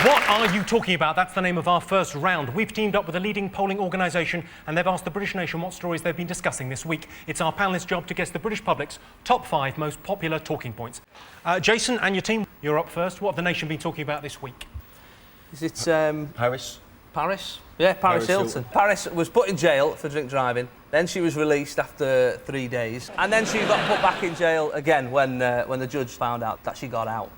What are you talking about? That's the name of our first round. We've teamed up with a leading polling organisation and they've asked the British nation what stories they've been discussing this week. It's our panellists' job to guess the British public's top 5 most popular talking points. Jason and your team, you're up first. What have the nation been talking about this week? Is it... Paris. Paris? Yeah, Paris Hilton. Paris was put in jail for drink driving. Then she was released after 3 days. And then she got put back in jail again when the judge found out that she got out.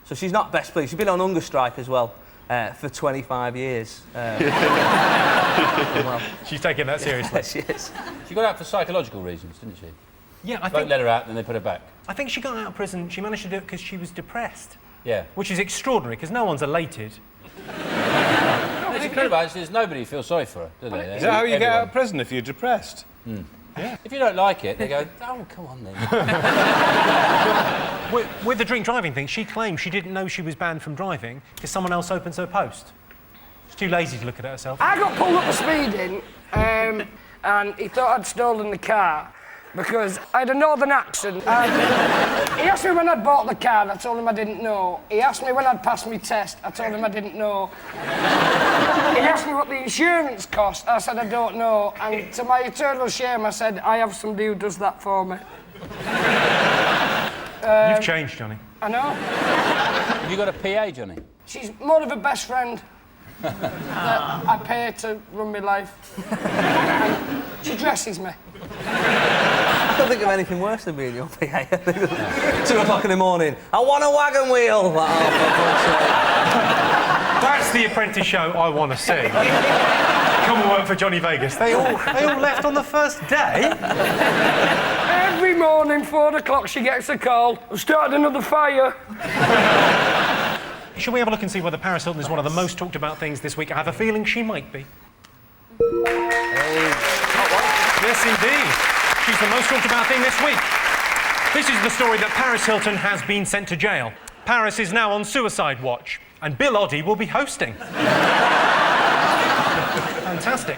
So she's not best pleased. She's been on hunger strike as well for 25 years. Well, she's taking that seriously. She is. She got out for psychological reasons, didn't she? Yeah, I think... Won't let her out and then they put her back. I think she got out of prison, she managed to do it because she was depressed. Yeah. Which is extraordinary, because no one's elated. It's incredible, actually. There's nobody who feels sorry for her, do they? Is that how you get out of prison, if you're depressed? Yeah. If you don't like it, they go, oh, come on then. With the drink driving thing, she claimed she didn't know she was banned from driving because someone else opens her post. She's too lazy to look at it herself. I got pulled up for speeding, and he thought I'd stolen the car because I had a northern accent. And he asked me when I'd bought the car, I told him I didn't know. He asked me when I'd passed my test, I told him I didn't know. He asked me what the insurance cost, I said I don't know. And to my eternal shame, I said, I have somebody who does that for me. You've changed, Johnny. I know. Have you got a PA, Johnny? She's more of a best friend that I pay to run my life. And she dresses me. I don't think of anything worse than being your PA. 2 o'clock in the morning. I want a wagon wheel! Like, oh, That's the Apprentice show I want to see. Come and work for Johnny Vegas. They all left on the first day. Every morning, 4 o'clock, she gets a call. I've started another fire. Shall we have a look and see whether Paris Hilton is one of the most talked about things this week? I have a feeling she might be. Yes, indeed. She's the most talked about thing this week. This is the story that Paris Hilton has been sent to jail. Paris is now on suicide watch, and Bill Oddie will be hosting. Fantastic.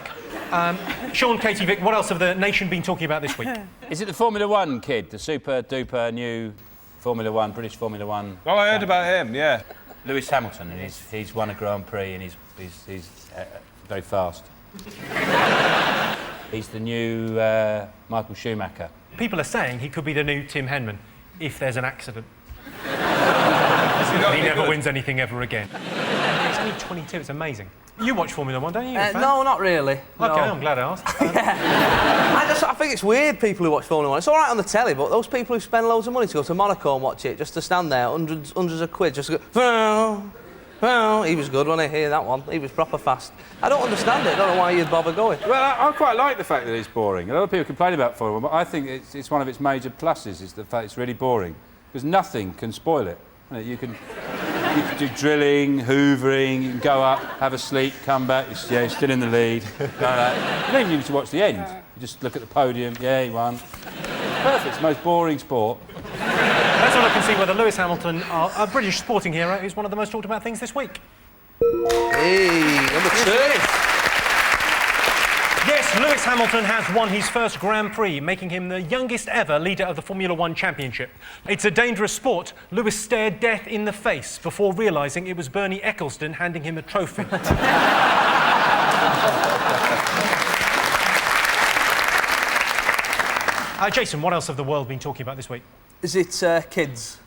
Sean, Katie, Vic, what else have the nation been talking about this week? Is it the Formula 1 kid, the super-duper new Formula 1, British Formula 1? Oh, I heard about him, yeah. Lewis Hamilton, and he's won a Grand Prix and he's very fast. He's the new Michael Schumacher. People are saying he could be the new Tim Henman if there's an accident. He never wins anything ever again. He's only 22, it's amazing. You watch Formula 1, don't you? no, not really. OK, no. I'm glad I asked. I think it's weird, people who watch Formula 1. It's all right on the telly, but those people who spend loads of money to go to Monaco and watch it, just to stand there, hundreds of quid, just to go... Well, he was good, wasn't he? Hear that one. He was proper fast. I don't understand it. I don't know why you'd bother going. Well, I quite like the fact that it's boring. A lot of people complain about Formula 1, but I think it's one of its major pluses, is the fact it's really boring. Because nothing can spoil it. You can do drilling, hoovering, you can go up, have a sleep, come back, you're still in the lead. You don't even need to watch the end. You just look at the podium, yeah, he won. Perfect, it's the most boring sport. Let's have a look and see whether Lewis Hamilton, a British sporting hero, is one of the most talked about things this week. Hey, number 2. Yes, Lewis Hamilton has won his first Grand Prix, making him the youngest ever leader of the Formula 1 Championship. It's a dangerous sport. Lewis stared death in the face before realising it was Bernie Ecclestone handing him a trophy. Jason, what else have the world been talking about this week? Is it kids?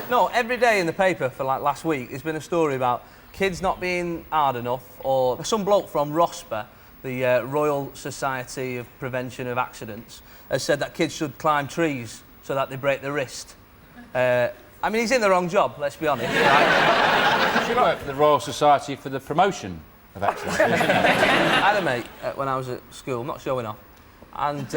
No, every day in the paper for like last week there's been a story about kids not being hard enough, or some bloke from ROSPA, the Royal Society of Prevention of Accidents, has said that kids should climb trees so that they break their wrist. I mean, he's in the wrong job, let's be honest. Right? Should work for the Royal Society for the Promotion of Accidents. I had a mate when I was at school, not showing off, and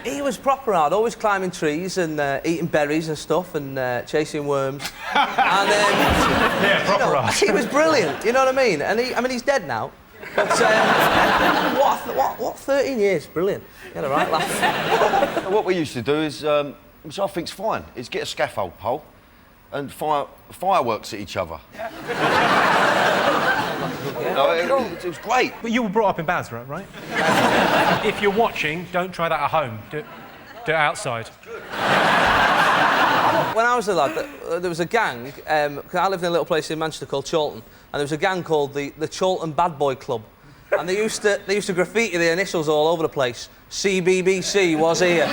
he was proper hard, always climbing trees and eating berries and stuff and chasing worms. And yeah, proper hard. He was brilliant, you know what I mean? And he's dead now. But what 13 years, brilliant. You had a right laugh. What we used to do is, which I think's fine, is get a scaffold pole and fire fireworks at each other. It was great. But you were brought up in Basra, right? If you're watching, don't try that at home. Do it outside. When I was a lad, there was a gang. Cause I lived in a little place in Manchester called Chorlton, and there was a gang called the Chorlton Bad Boy Club, and they used to graffiti the initials all over the place. CBBC was here.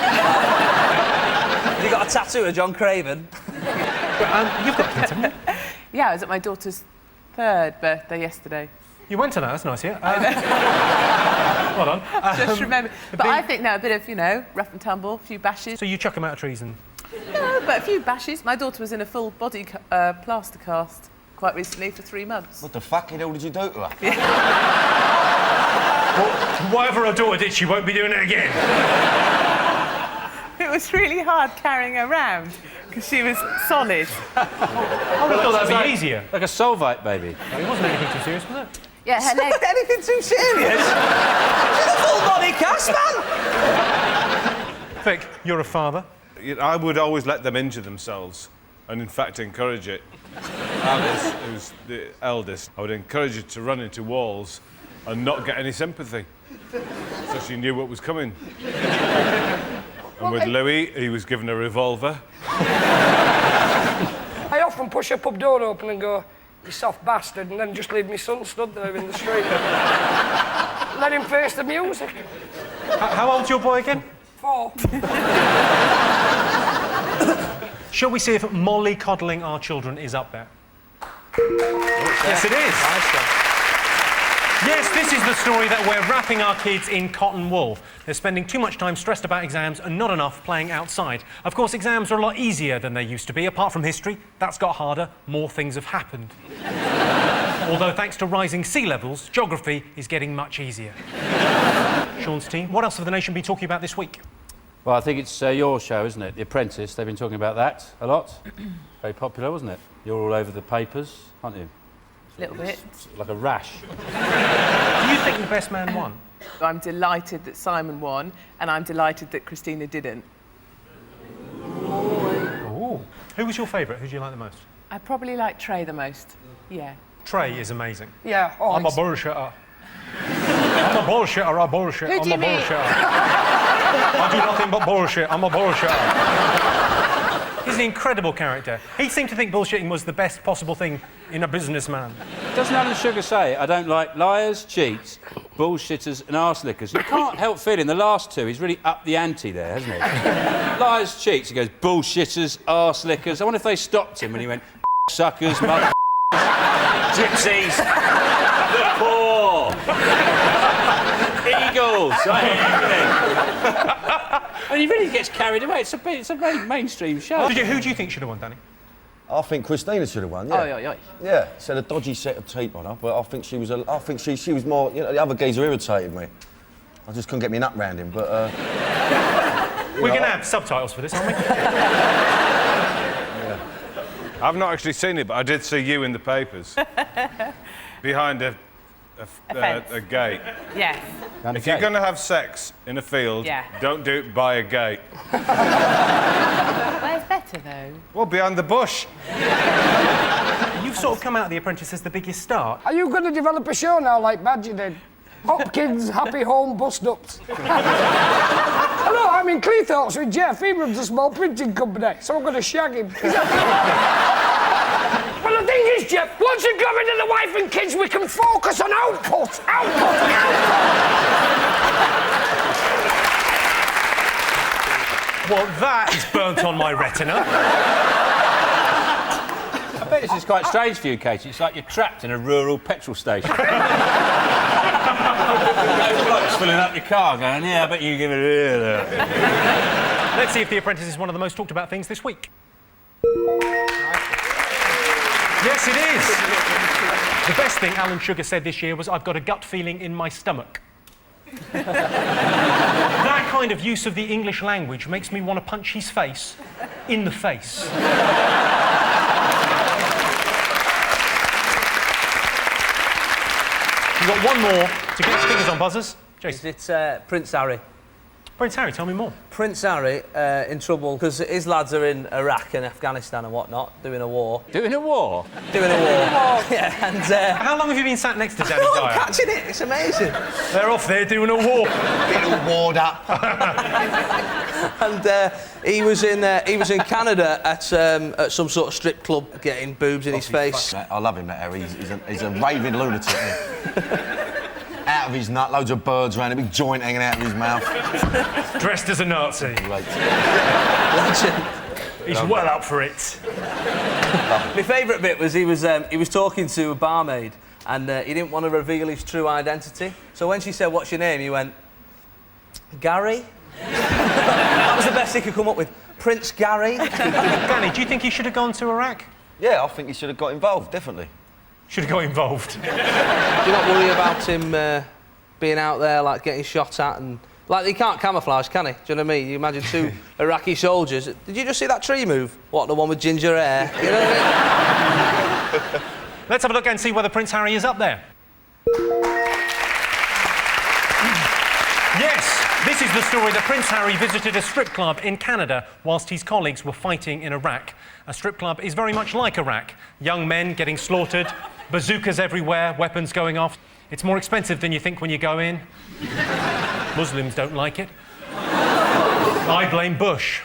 You got a tattoo of John Craven. You've got kids, haven't you? Yeah, I was at my daughter's 3rd birthday yesterday. You went to that, that's nice, yeah. Well done. Just remember. But I think now a bit of, you know, rough and tumble, a few bashes. So you chuck them out of trees and... No, but a few bashes. My daughter was in a full body plaster cast quite recently for 3 months. What the fucking hell did you do to her? Well, whatever her daughter did, she won't be doing it again. It was really hard carrying her around because she was solid. I would have thought that would be easier. Like a Solvite baby. It wasn't anything too serious, was it? Yeah, her leg. Anything too serious? She's a full body cast, man! Vic, you're a father. I would always let them injure themselves, and in fact encourage it. Alice, who's the eldest, I would encourage her to run into walls and not get any sympathy. So she knew what was coming. And with Louis, he was given a revolver. I often push a pub door open and go, "You soft bastard," and then just leave my son stood there in the street. Let him face the music. How old's your boy again? 4. Shall we see if mollycoddling our children is up there? Yes, it is. Yes, this is the story that we're wrapping our kids in cotton wool. They're spending too much time stressed about exams and not enough playing outside. Of course, exams are a lot easier than they used to be. Apart from history, that's got harder. More things have happened. Although, thanks to rising sea levels, geography is getting much easier. Sean's team, what else have the nation been talking about this week? Well, I think it's your show, isn't it? The Apprentice. They've been talking about that a lot. Very popular, wasn't it? You're all over the papers, aren't you? A little bit. It's like a rash. Do you think the best man won? I'm delighted that Simon won, and I'm delighted that Christina didn't. Ooh. Who was your favourite? Who do you like the most? I probably like Trey the most. Yeah. Trey is amazing. Yeah, oh, I'm a bullshitter. I'm a bullshitter, I bullshit. Who do I'm you a mean? bullshitter. I do nothing but bullshit. I'm a bullshitter. He's an incredible character. He seemed to think bullshitting was the best possible thing in a businessman. Doesn't Alan Sugar say, I don't like liars, cheats, bullshitters and arse-lickers? You can't help feeling the last two, he's really upped the ante there, hasn't he? Liars, cheats, he goes, bullshitters, arse-lickers. I wonder if they stopped him when he went, suckers, mother gypsies, the poor, eagles. And he really gets carried away. It's a very mainstream show. Who do you think should have won, Danny? I think Christina should have won, yeah. Oi. Yeah, she had a dodgy set of teeth on her, but I think she was she was more, you know, the other geezer irritated me. I just couldn't get my nut round him, but... We're going to have subtitles for this, aren't we? I've not actually seen it, but I did see you in the papers. Behind a gate. Yes. If you're going to have sex in a field, Yeah. don't do it by a gate. Where's better, though? Well, behind the bush. You've sort of come out of The Apprentice as the biggest star. Are you going to develop a show now like Badger did? Hopkins Happy Home Bust-Ups. Hello, I'm in Cleethorpes with Jeff. He runs a small printing company, so I'm going to shag him. Well, the thing is, Jeff, once you come into the wife and kids, we can focus on output. Well, that is burnt on my retina. I bet this is quite strange for you, Katie. It's like you're trapped in a rural petrol station. Blokes filling up your car going, yeah, I bet you give it a... Let's see if The Apprentice is one of the most talked about things this week. Yes, it is. The best thing Alan Sugar said this year was, I've got a gut feeling in my stomach. That kind of use of the English language makes me want to punch his face in the face. You've got one more to get your fingers on buzzers. Jason. It's Prince Harry. Prince Harry, tell me more. Prince Harry in trouble because his lads are in Iraq and Afghanistan and whatnot, doing a war. Doing a war? Doing a war. Yeah, and... How long have you been sat next to Danny I'm Dyer? catching it, it's amazing. They're off there doing a war. Get all warmed up. And he was in Canada at some sort of strip club getting boobs in his face. I love him, that Harry. He's a raving lunatic. Out of his nut, loads of birds around, a big joint hanging out of his mouth. Dressed as a Nazi. Legend. He's well up for it. My favourite bit was he was talking to a barmaid and he didn't want to reveal his true identity. So when she said, "What's your name?" he went, "Gary." That was the best he could come up with. Prince Gary. Danny, do you think he should have gone to Iraq? Yeah, I think he should have got involved, definitely. Should have got involved. Do you not worry about him being out there, like, getting shot at and... Like, he can't camouflage, can he? Do you know what I mean? You imagine 2 Iraqi soldiers. Did you just see that tree move? What, the one with ginger hair? You know what I mean? Let's have a look and see whether Prince Harry is up there. Yes, this is the story that Prince Harry visited a strip club in Canada whilst his colleagues were fighting in Iraq. A strip club is very much like Iraq. Young men getting slaughtered, bazookas everywhere, weapons going off. It's more expensive than you think when you go in. Muslims don't like it. I blame Bush.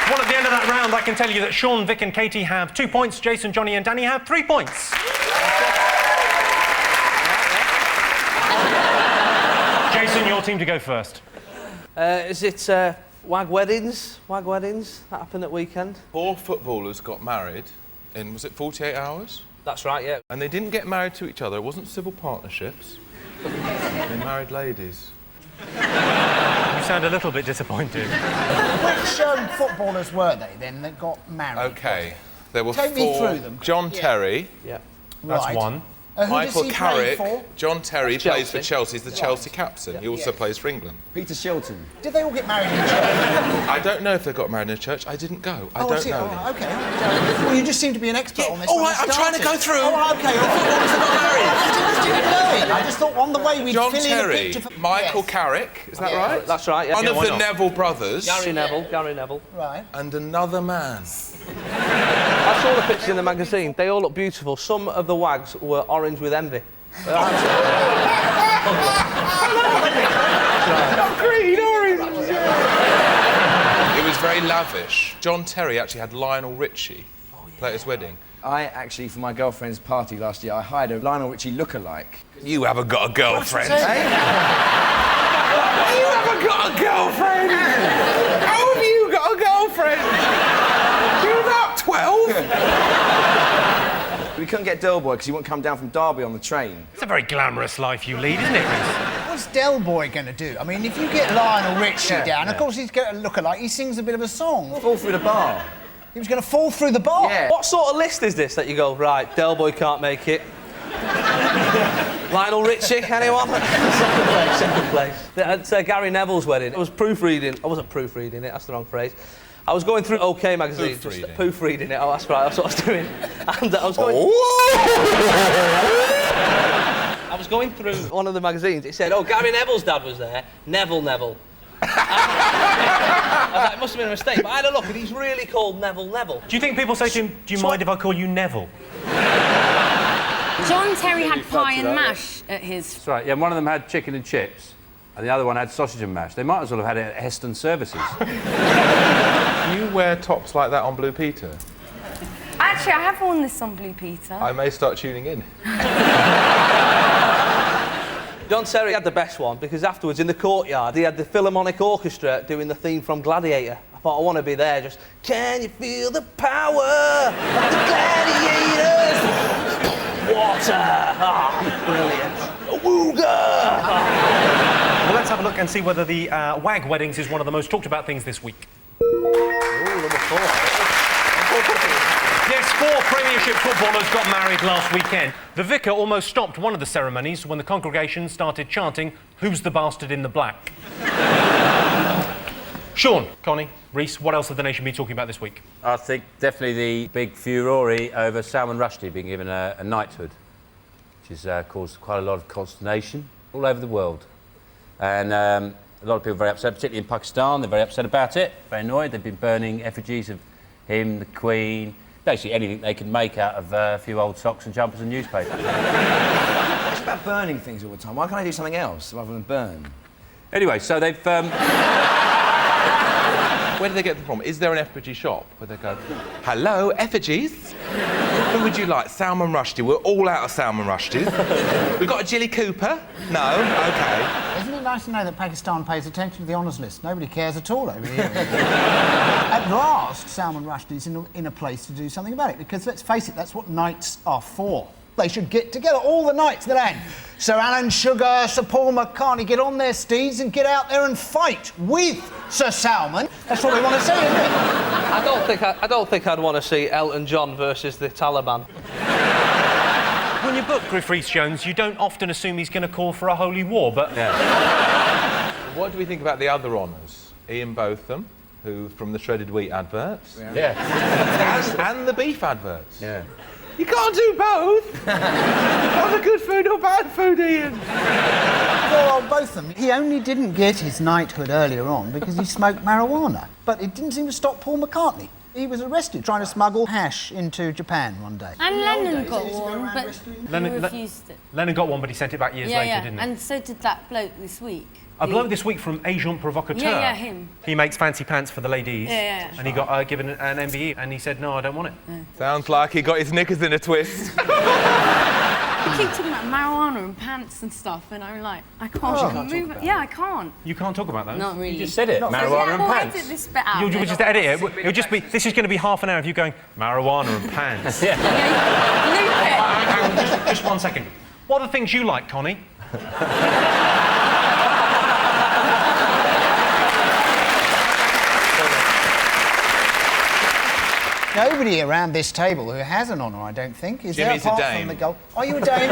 Well, at the end of that round, I can tell you that Sean, Vic and Katie have 2 points, Jason, Johnny and Danny have 3 points. Jason, your team to go first. Is it wag weddings? Wag weddings that happened at weekend? 4 footballers got married in, was it 48 hours? That's right, yeah. And they didn't get married to each other. It wasn't civil partnerships. They married ladies. You sound a little bit disappointed. Which footballers were they then that got married? OK. There were Take 4. me through them. John Terry. Yeah. That's Right. one. Who Michael does he play Carrick. for? John Terry plays for Chelsea. Chelsea. He's the Chelsea captain. He also plays for England. Peter Shilton. Did they all get married in church? I don't know if they got married in a church. I didn't go. I I don't see. know. Oh, OK. Well, you just seem to be an expert on this. All when right, you I'm trying to started. go through. Oh, OK. I footballers that got married. I didn't know it. I just thought on the way we'd John fill in a Terry, picture for... Michael Yes. Carrick, is that Yeah. right? That's right, yeah. One of why the not? Neville brothers. Gary Neville. Right. And another man. I saw the pictures in the magazine. They all look beautiful. Some of the wags were orange with envy. Not green, orange. It was very lavish. John Terry actually had Lionel Richie play at his wedding. I actually, for my girlfriend's party last year, I hired a Lionel Richie lookalike. You haven't got a girlfriend. What's You haven't got a girlfriend. How have you got a girlfriend? You're about 12. We couldn't get Del Boy because he wouldn't come down from Derby on the train. It's a very glamorous life you lead, isn't it, Reece? What's Del Boy going to do? I mean, if you get Lionel Richie down, of course he's going to look alike. He sings a bit of a song. Fall through the bar. He was going to fall through the bar. Yeah. What sort of list is this that you go, right, Del Boy can't make it? Lionel Richie, anyone? Second place. At Gary Neville's wedding, I was proofreading. I wasn't proofreading it, that's the wrong phrase. I was going through OK magazine. Proofreading it, oh, that's right, that's what I was doing. And I was going... I was going through one of the magazines. It said, oh, Gary Neville's dad was there. Neville. I was like, it must have been a mistake. But I had a look, and he's really called Neville. Do you think people say to him, do you mind if I call you Neville? John Terry had pie and mash at his... That's right, yeah, one of them had chicken and chips, and the other one had sausage and mash. They might as well have had it at Heston Services. You wear tops like that on Blue Peter? Actually, I have worn this on Blue Peter. I may start tuning in. John Terry had the best one because afterwards in the courtyard he had the Philharmonic Orchestra doing the theme from Gladiator. I thought, I want to be there, just, can you feel the power of the gladiators? Water! Ah, brilliant. Awooga! Well, let's have a look and see whether the wag weddings is one of the most talked about things this week. Ooh, number 4. Yes, 4 Premiership footballers got married last weekend. The vicar almost stopped one of the ceremonies when the congregation started chanting, "Who's the bastard in the black?" Sean, Connie, Reece, what else have the nation been talking about this week? I think definitely the big furore over Salman Rushdie being given a knighthood. which has caused quite a lot of consternation all over the world. And a lot of people are very upset, particularly in Pakistan. They're very upset about it, very annoyed. They've been burning effigies of him, the Queen, basically anything they can make out of a few old socks and jumpers and newspapers. What's about burning things all the time? Why can't I do something else rather than burn? Anyway, so they've... Where do they get them from? Is there an effigy shop where they go, hello, effigies? Who would you like? Salman Rushdie. We're all out of Salman Rushdies. We've got a Jilly Cooper? No? OK. Isn't it nice to know that Pakistan pays attention to the honours list? Nobody cares at all over here. At last, Salman Rushdie's in a place to do something about it, because let's face it, that's what knights are for. They should get together, all the knights, the land. Sir Alan Sugar, Sir Paul McCartney, get on their steeds and get out there and fight with Sir Salman. That's what we want to see, isn't it? I don't think I'd want to see Elton John versus the Taliban. When you book Griff Rhys-Jones, you don't often assume he's going to call for a holy war, but... What do we think about the other honours? Ian Botham, who from the shredded wheat adverts. And the beef adverts. Yeah. You can't do both! Either good food or bad food, Ian. Poor old Botham. He only didn't get his knighthood earlier on because he smoked marijuana. But it didn't seem to stop Paul McCartney. He was arrested trying to smuggle hash into Japan one day. And Lennon got one, but he refused it. Lennon got one, but he sent it back years later, didn't he? And so did that bloke this week. A bloke this week from Agent Provocateur. Yeah, him. He makes fancy pants for the ladies. Yeah. And he got given an MBE, and he said, no, I don't want it. Sounds like he got his knickers in a twist. We keep talking about marijuana and pants and stuff, and I'm like, I can't move it. Yeah, I can't. You can't talk about those? Not really. You just said it, marijuana and pants. Edit this bit out. You'll just edit it. It'll just be, this is going to be half an hour of you going, marijuana and pants. Loop it. Hang on, just 1 second. What are the things you like, Connie? Nobody around this table who has an honour, I don't think. Is Jimmy's there, apart a dame. from the goal? Are you a dame?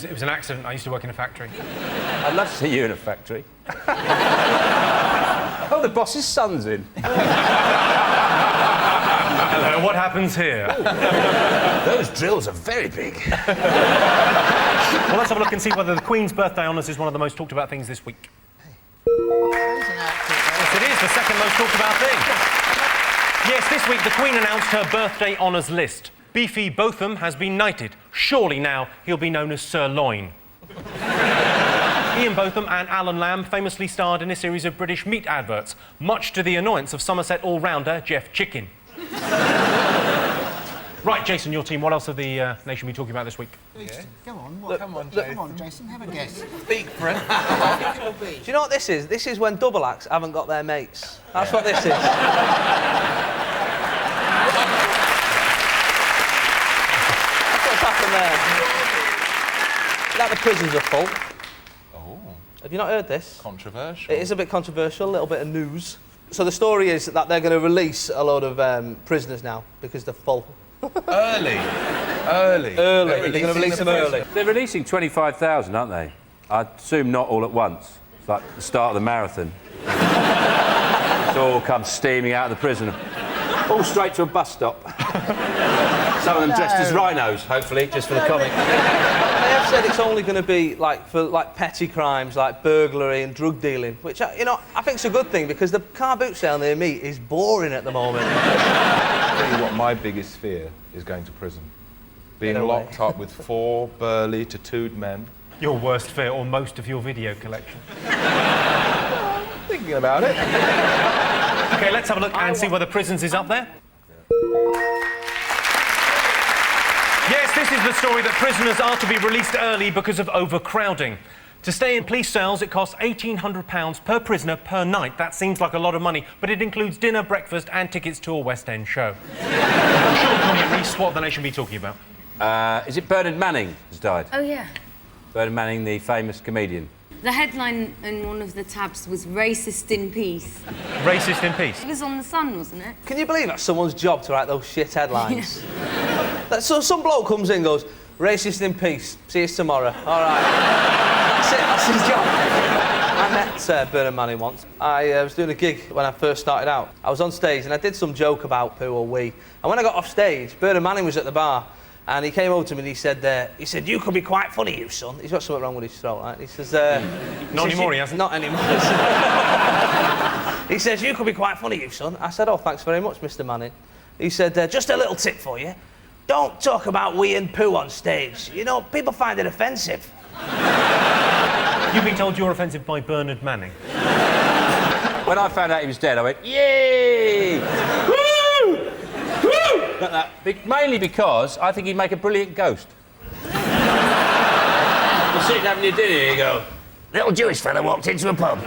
It was an accident. I used to work in a factory. I'd love to see you in a factory. Oh, the boss's son's in. Hello, what happens here? Those drills are very big. Well, let's have a look and see whether the Queen's birthday honours is one of the most talked about things this week. Yes, it is the second most talked about thing. Yes, this week the Queen announced her birthday honours list. Beefy Botham has been knighted. Surely now he'll be known as Sir Loin. Ian Botham and Alan Lamb famously starred in a series of British meat adverts, much to the annoyance of Somerset all-rounder Jeff Chicken. Right, Jason, your team, what else have the nation been talking about this week? Come on, Come on, Come on, Jason, have a guess. Speak for it. Do you know what this is? This is when double acts haven't got their mates. That's what this is. That's what's happened there. Like the prisons are full. Oh. Have you not heard this? Controversial. It is a bit controversial, a little bit of news. So the story is that they're going to release a load of prisoners now because they're full. Early. They're going to release them early. They're releasing 25,000, aren't they? I assume not all at once. It's like the start of the marathon. It all comes steaming out of the prison. All straight to a bus stop. Some of them dressed as rhinos, hopefully, just for the comic. They have said it's only going to be for petty crimes like burglary and drug dealing, which I think is a good thing because the car boot sale near me is boring at the moment. I'll tell you what my biggest fear is going to prison. Being locked up with 4 burly, tattooed men. Your worst fear, or most of your video collection. Thinking about it. OK, let's have a look and see whether Prisons is up there. Yes, this is the story that prisoners are to be released early because of overcrowding. To stay in police cells, it costs £1,800 per prisoner per night. That seems like a lot of money, but it includes dinner, breakfast and tickets to a West End show. Sean, Connie and Reece, what have the nation be talking about? Is it Bernard Manning has died? Oh, yeah. Bernard Manning, the famous comedian. The headline in one of the tabs was Racist in Peace. Racist in Peace? It was on The Sun, wasn't it? Can you believe that's someone's job to write those shit headlines? So some bloke comes in and goes, racist in peace, see you tomorrow. All right. That's it, that's his job. I met Bernard Manning once. I was doing a gig when I first started out. I was on stage and I did some joke about poo or wee. And when I got off stage, Bernard Manning was at the bar And he came over to me and he said, you could be quite funny, you son. He's got something wrong with his throat, right? He says, Not anymore, he hasn't. Not anymore. He says, you could be quite funny, you son. I said, oh, thanks very much, Mr. Manning. He said, just a little tip for you. Don't talk about wee and poo on stage. You know, people find it offensive. You've been told you're offensive by Bernard Manning. When I found out he was dead, I went, yay! Woo! Woo! Like that. Mainly because I think he'd make a brilliant ghost. You're sitting having your dinner here, you go, Little Jewish fella walked into a pub.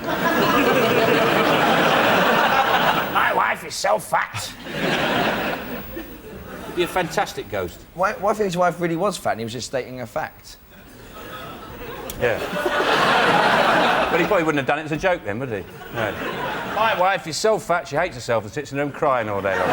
My wife is so fat. he'd be a fantastic ghost. Why do you think his wife really was fat and he was just stating a fact? Yeah. But he probably wouldn't have done it as a joke then, would he? No. My wife is so fat she hates herself and sits in her room crying all day long.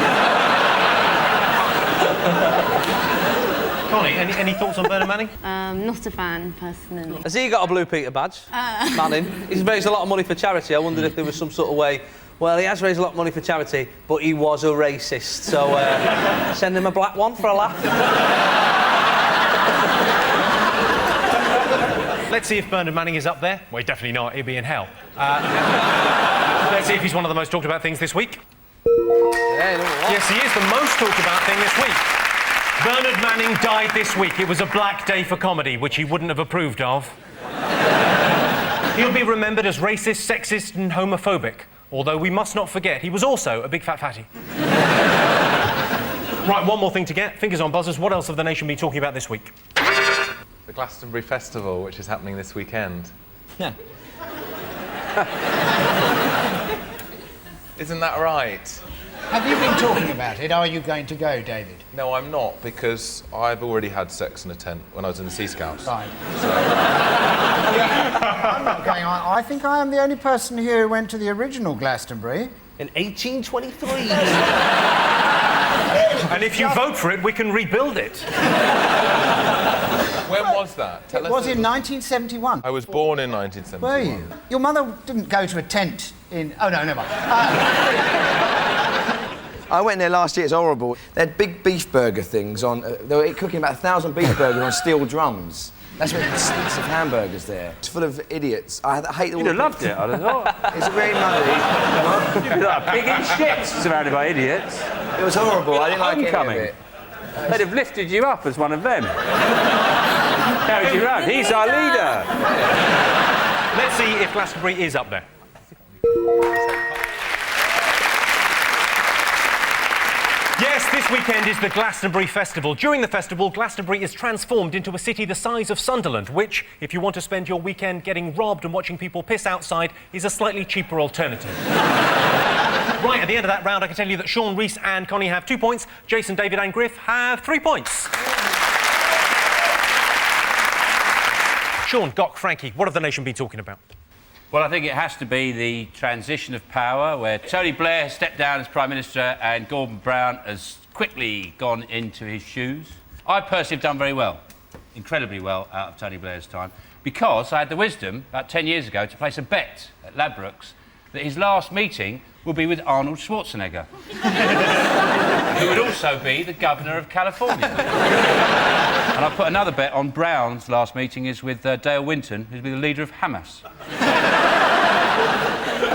Connie, any thoughts on Bernard Manning? Not a fan, personally. Has he got a Blue Peter badge? Manning. He's raised a lot of money for charity. I wondered if there was some sort of way... Well, he has raised a lot of money for charity, but he was a racist, so send him a black one for a laugh. Let's see if Bernard Manning is up there. Well, he's definitely not. He'd be in hell. Let's see if he's one of the most talked about things this week. Yes, he is the most talked about thing this week. Bernard Manning died this week. It was a black day for comedy, which he wouldn't have approved of. He'll be remembered as racist, sexist and homophobic. Although we must not forget, he was also a big fat fatty. Right, one more thing to get. Fingers on buzzers. What else have the nation been talking about this week? The Glastonbury Festival, which is happening this weekend. Yeah. Isn't that right? Have you been talking about it? Are you going to go, David? No, I'm not, because I've already had sex in a tent when I was in the Sea Scouts. Right. I'm not going on. I think I am the only person here who went to the original Glastonbury. In 1823. And if you vote for it, we can rebuild it. When was that? It was in 1971. I was born in 1971. Were you? Your mother didn't go to a tent in... Oh, no, never mind. I went there last year, it's horrible. They had big beef burger things on... they were cooking about 1,000 beef burgers on steel drums. That's what it stinks of hamburgers there. It's full of idiots. I hate all You'd have loved it, I'd have thought. It's really muddy. You'd be like a pig in shit surrounded by idiots. It was horrible. I didn't like any of it. They'd have lifted you up as one of them. Carried you around. He's our leader. Let's see if Glastonbury is up there. Yes, this weekend is the Glastonbury Festival. During the festival, Glastonbury is transformed into a city the size of Sunderland, which, if you want to spend your weekend getting robbed and watching people piss outside, is a slightly cheaper alternative. Right, at the end of that round, I can tell you that Sean, Reese and Connie have 2 points. Jason, David and Griff have 3 points. Sean, Gock, Frankie, what have the nation been talking about? Well, I think it has to be the transition of power, where Tony Blair has stepped down as Prime Minister and Gordon Brown has quickly gone into his shoes. I personally have done very well, incredibly well, out of Tony Blair's time, because I had the wisdom, about 10 years ago, to place a bet at Ladbrokes that his last meeting will be with Arnold Schwarzenegger, who would also be the Governor of California. And I put another bet on Brown's last meeting is with Dale Winton, who'll be the leader of Hamas.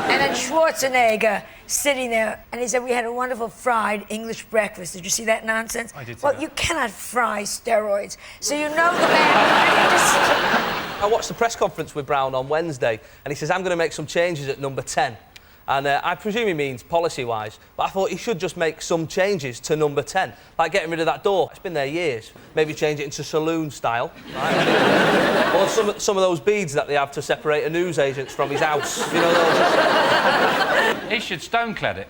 And then Schwarzenegger sitting there, and he said, we had a wonderful fried English breakfast. Did you see that nonsense? I did see Well, that. you cannot fry steroids. So you know the man... I watched the press conference with Brown on Wednesday, and he says, I'm going to make some changes at number 10. And I presume he means policy-wise, but I thought he should just make some changes to number 10, like getting rid of that door. It's been there years. Maybe change it into saloon style, right? Or some of those beads that they have to separate a newsagents from his house. You know those? He should stoneclad it.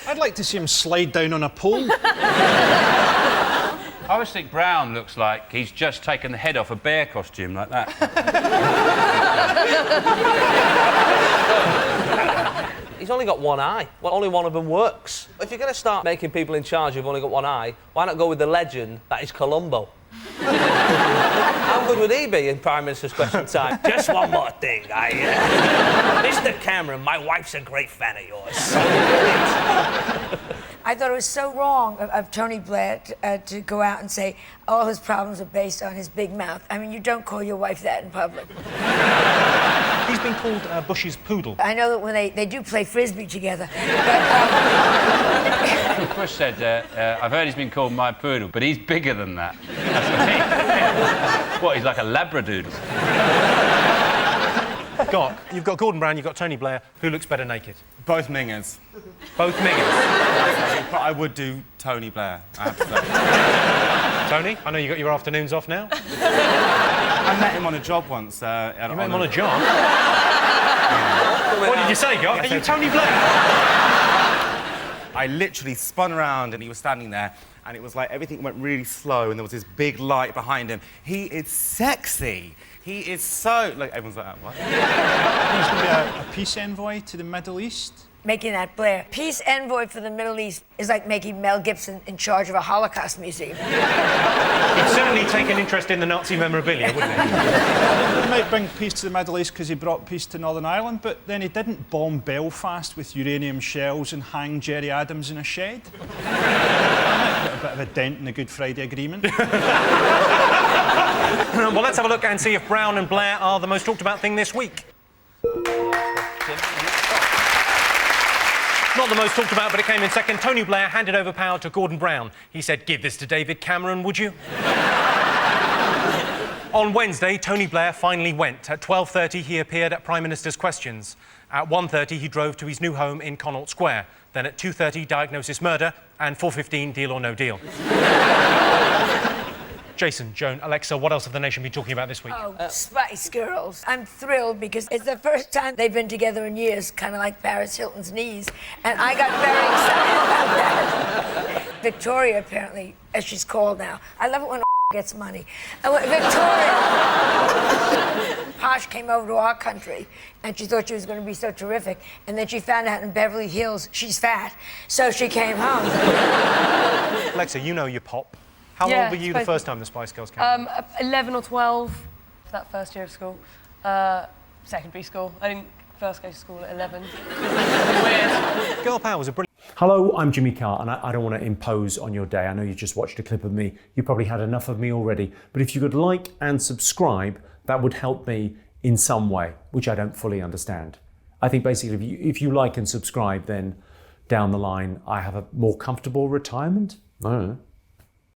I'd like to see him slide down on a pole. I always think Brown looks like he's just taken the head off a bear costume like that. He's only got one eye. Well, only one of them works. If you're going to start making people in charge who've only got one eye, why not go with the legend that is Columbo? How good would he be in Prime Minister's Question Time? Just one more thing. Mr. Cameron, my wife's a great fan of yours. I I thought it was so wrong of Tony Blair to go out and say all his problems are based on his big mouth. I mean, you don't call your wife that in public. He's been called Bush's poodle. I know that when they do play frisbee together. But, Bush said, I've heard he's been called my poodle, but he's bigger than that. What, he's like a labradoodle? Gok, you've got Gordon Brown, you've got Tony Blair. Who looks better naked? Both mingers. Both mingers? But I would do Tony Blair, I have to say. Tony, I know you got your afternoons off now. I met him on a job once. You met him on a job? What did you say, Gok? Are you Tony Blair? I literally spun around and he was standing there and it was like everything went really slow and there was this big light behind him. He is sexy. He is so... Like, everyone's like, what? He's going to be a peace envoy to the Middle East. making that Blair. Peace envoy for the Middle East is like making Mel Gibson in charge of a Holocaust museum. He'd certainly take an interest in the Nazi memorabilia, wouldn't he? He might bring peace to the Middle East because he brought peace to Northern Ireland, but then he didn't bomb Belfast with uranium shells and hang Gerry Adams in a shed. That might put a bit of a dent in the Good Friday Agreement. Well, let's have a look and see if Brown and Blair are the most talked about thing this week. Not the most talked about, but it came in second. Tony Blair handed over power to Gordon Brown. He said, "Give this to David Cameron, would you?" On Wednesday, Tony Blair finally went. At 12:30, he appeared at Prime Minister's Questions. At 1:30, he drove to his new home in Connaught Square. Then at 2:30, diagnosis murder, and 4:15, deal or no deal. Jason, Joan, Alexa, what else have the nation been talking about this week? Oh, Spice Girls. I'm thrilled because it's the first time they've been together in years, kind of like Paris Hilton's knees, and I got very excited about that. Victoria, apparently, as she's called now. I love it when gets money. Victoria, Posh came over to our country, and she thought she was going to be so terrific, and then she found out in Beverly Hills she's fat, so she came home. Alexa, you know your pop. How Yeah, old were you the first time the Spice Girls came? 11 or 12, for that first year of school. Secondary school. I didn't first go to school at 11. Weird. Girl Power was a brilliant... Hello, I'm Jimmy Carr, and I don't want to impose on your day. I know you just watched a clip of me. You probably had enough of me already. But if you could like and subscribe, that would help me in some way, which I don't fully understand. I think basically if you like and subscribe, then down the line, I have a more comfortable retirement. I don't know.